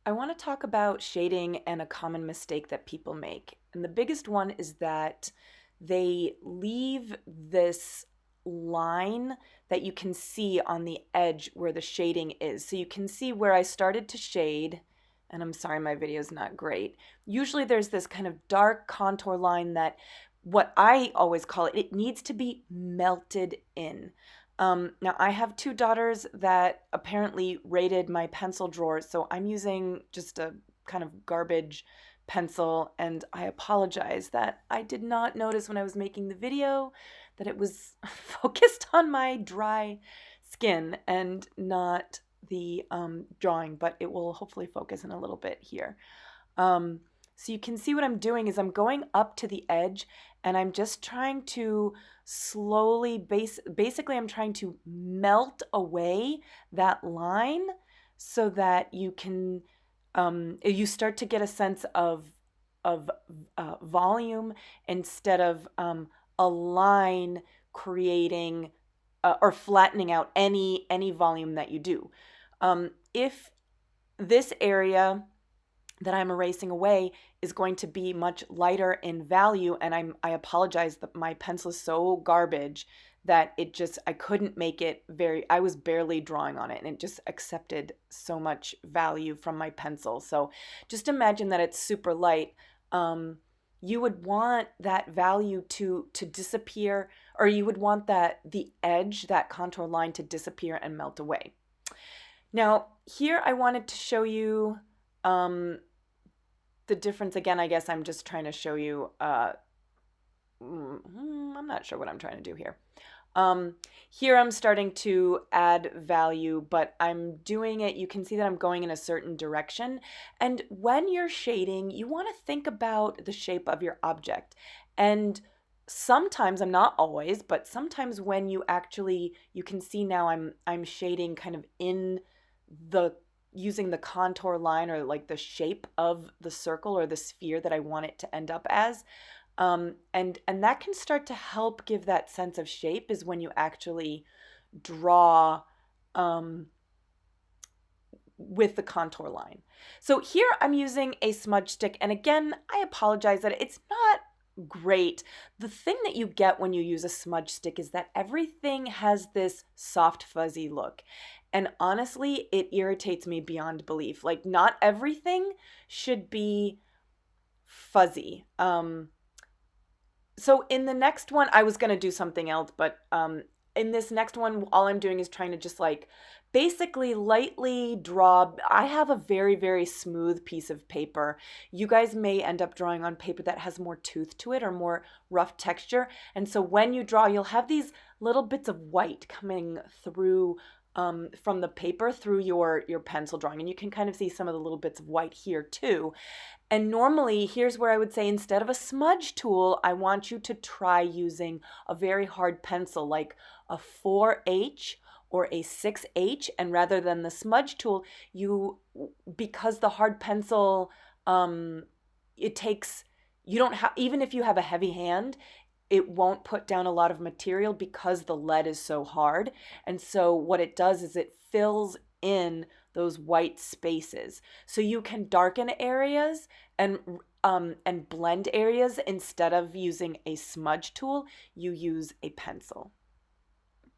I want to talk about shading and a common mistake that people make. And the biggest one is that they leave this line that you can see on the edge where the shading is. So you can see where I started to shade, and I'm sorry my video is not great. Usually there's this kind of dark contour line that what I always call it needs to be melted in. Now, I have two daughters that apparently raided my pencil drawer, so I'm using just a kind of garbage pencil, and I apologize that I did not notice when I was making the video that it was focused on my dry skin and not the drawing, but it will hopefully focus in a little bit here. Um, so you can see what I'm doing is I'm going up to the edge and I'm just trying to slowly basically I'm trying to melt away that line so that you start to get a sense of volume instead of a line creating or flattening out any volume that you do. If this area that I'm erasing away is going to be much lighter in value, and I apologize that my pencil is so garbage that I couldn't make it I was barely drawing on it and it just accepted so much value from my pencil. So just imagine that it's super light. You would want that value to disappear, or you would want the edge, that contour line, to disappear and melt away. Now here I wanted to show you the difference. Again, I guess I'm just trying to show you, I'm not sure what I'm trying to do here. Here I'm starting to add value, but I'm doing it, you can see that I'm going in a certain direction. And when you're shading, you want to think about the shape of your object. And sometimes, I'm not always, but sometimes when you can see now I'm shading kind of in using the contour line or like the shape of the circle or the sphere that I want it to end up as. And that can start to help give that sense of shape is when you actually draw with the contour line. So here I'm using a smudge stick, and again, I apologize that it's not great. The thing that you get when you use a smudge stick is that everything has this soft fuzzy look. And honestly, it irritates me beyond belief. Like, not everything should be fuzzy. So in the next one, I was going to do something else, but in this next one, all I'm doing is trying to just like basically lightly draw. I have a very, very smooth piece of paper. You guys may end up drawing on paper that has more tooth to it or more rough texture. And so when you draw, you'll have these little bits of white coming through from the paper through your pencil drawing. And you can kind of see some of the little bits of white here too. And normally, here's where I would say instead of a smudge tool, I want you to try using a very hard pencil like a 4H or a 6H. And rather than the smudge tool, because the hard pencil, you don't have, even if you have a heavy hand, it won't put down a lot of material because the lead is so hard. And so what it does is it fills in those white spaces. So you can darken areas and blend areas. Instead of using a smudge tool, you use a pencil.